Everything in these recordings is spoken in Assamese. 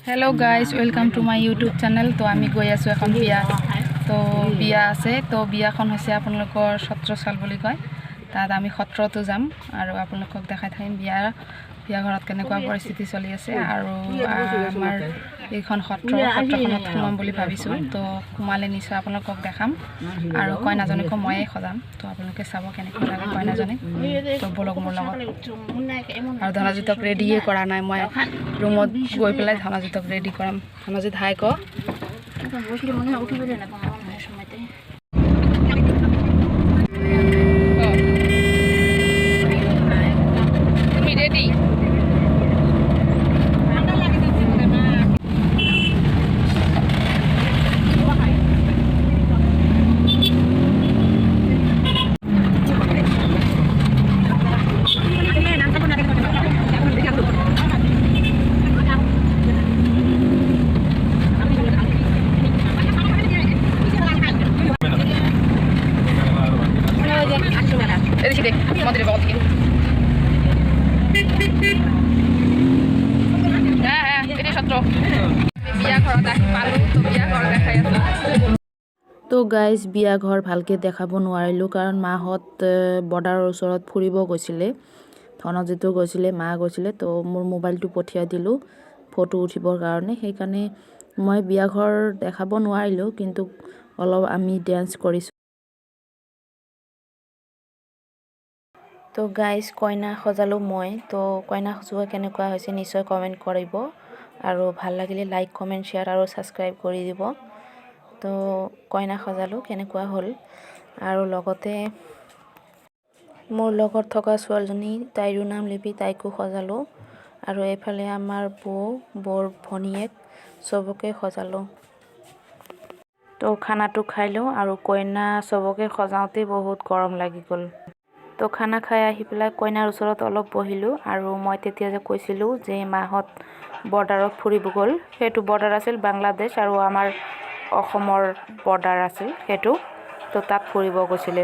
Hello guys, welcome to my YouTube channel. তো আমি গৈ আছো এখন বিয়া। তো বিয়া আছে, তো বিয়াখন হৈছে আপোনালোকৰ সত্ৰশাল বুলি কয়। তাত আমি সত্ৰতো যাম আৰু আপোনালোকক দেখাই থাকিম বিয়া ঘৰত কেনেকুৱা পৰিস্থিতি চলি আছে আৰু আমাৰ এইখন সত্ৰখনত সোমাম বুলি ভাবিছো। তো সোমালে নিশ্চয় আপোনালোকক দেখাম আৰু কইনাজনীকো ময়ে সজাম। তো আপোনালোকে চাব কেনেকুৱা লাগে কইনাজনী। তো বলক মোৰ লগত। আৰু ধনজিতক ৰেডিয়ে কৰা নাই, মই ৰুমত গৈ পেলাই ধনজিতক ৰেডি কৰাম। ধনজিত হাই ক। তুমি ৰেডি? মন্দিৰেৰ বগল থেকে হ্যাঁ এটাই সত্ৰ। বিয়া ঘৰত আহি পালোঁ, তো বিয়া ঘৰ দেখাই আছোঁ। তো গাইজ বিয়া ঘৰ ভালকৈ দেখাব নোৱাৰিলোঁ কাৰণ মাহঁত বৰ্ডাৰৰ ওচৰত ফুৰিব গৈছিলে, ধনজিতো গৈছিলে, মা গৈছিলে। তো মোৰ মোবাইলটো পঠিয়াই দিলোঁ ফটো উঠিবৰ কাৰণে, সেইকাৰণে মই বিয়া ঘৰ দেখাব নোৱাৰিলোঁ, কিন্তু অলপ আমি ডেন্স কৰিছোঁ। তো গাইজ কইনা সজালোঁ মই। তো কইনা সজোৱা কেনেকুৱা হৈছে নিশ্চয় কমেণ্ট কৰিব আৰু ভাল লাগিলে লাইক কমেণ্ট শ্বেয়াৰ আৰু ছাবস্ক্ৰাইব কৰি দিব। তো কইনা সজালোঁ কেনেকুৱা হ'ল, আৰু লগতে মোৰ লগত থকা ছোৱালীজনী, তাইৰো নাম লিপি, তাইকো সজালোঁ। আৰু এইফালে আমাৰ বৌৰ ভনীয়েক চবকে সজালোঁ। তো খানাটো খাই লওঁ, আৰু কইনা চবকে সজাওঁতে বহুত গৰম লাগি গ'ল। তো খানা খাই আহি পেলাই কইনাৰ ওচৰত অলপ বহিলোঁ, আৰু মই তেতিয়া যে কৈছিলোঁ যে মাহঁত বৰ্ডাৰত ফুৰিব গ'ল, সেইটো বৰ্ডাৰ আছিল বাংলাদেশ আৰু আমাৰ অসমৰ বৰ্ডাৰ আছিল সেইটো। তো তাত ফুৰিব গৈছিলে।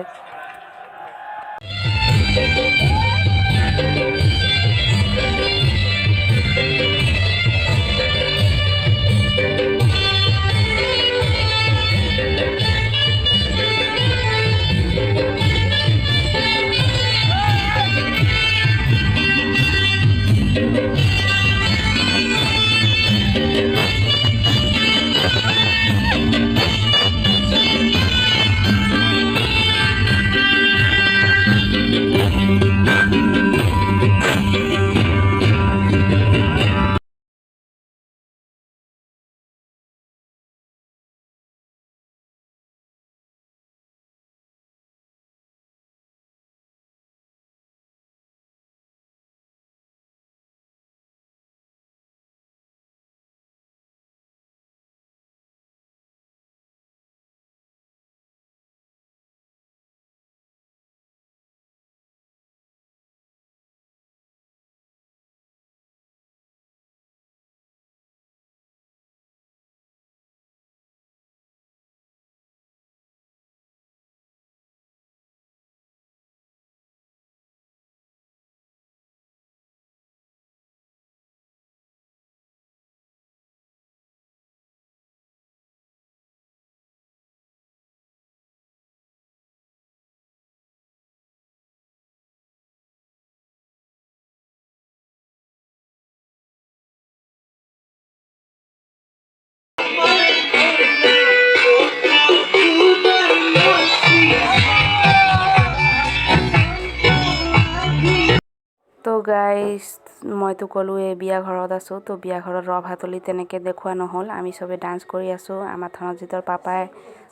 তো গাইজ মইতো ক'লোৱে বিয়া ঘৰত আছোঁ। তো বিয়া ঘৰত ৰভাতলি তেনেকৈ দেখুওৱা নহ'ল, আমি চবে ডান্স কৰি আছোঁ। আমাৰ ধনজিতৰ পাপাই,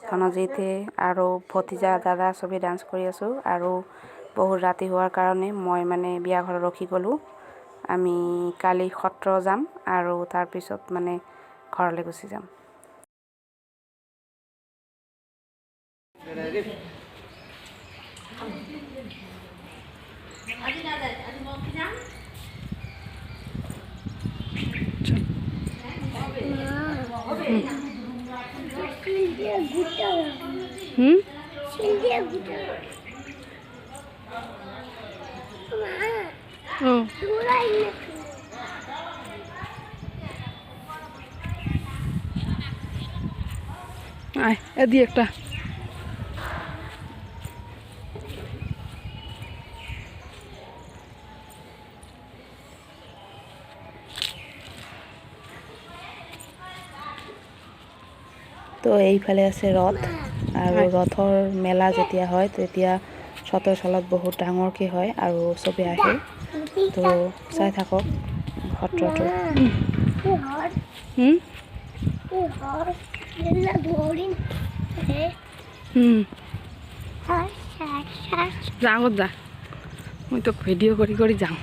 ধনজিতে আৰু ভতিজা দাদা চবেই ডান্স কৰি আছোঁ। আৰু বহুত ৰাতি হোৱাৰ কাৰণে মই মানে বিয়া ঘৰত ৰখি গ'লোঁ। আমি কালি সত্ৰ যাম আৰু তাৰপিছত মানে ঘৰলৈ গুচি যাম। আয় এদি একটা তো এইফালে আছে ৰথ আৰু ৰথৰ মেলা যেতিয়া হয় তেতিয়া সতৰ চালত বহুত ডাঙৰকৈ হয় আৰু চবে আহে তো চাই থাকক সত্ৰটো যা আগত যা মই তো ভিডিঅ' কৰি কৰি যাওঁ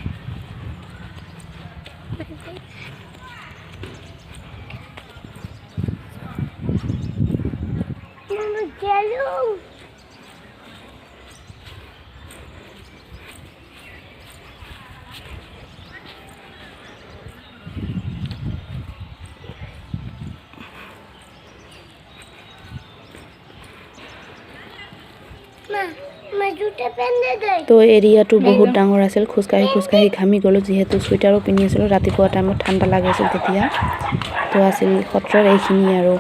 তো এৰিয়াটো বহুত ডাঙৰ আছিল খোজকাঢ়ি খোজকাঢ়ি ঘামি গ'লোঁ যিহেতু চুৱেটাৰো পিন্ধি আছিলোঁ ৰাতিপুৱা টাইমত ঠাণ্ডা লাগিছিল তেতিয়া তো আছিল সত্ৰৰ এইখিনি আৰু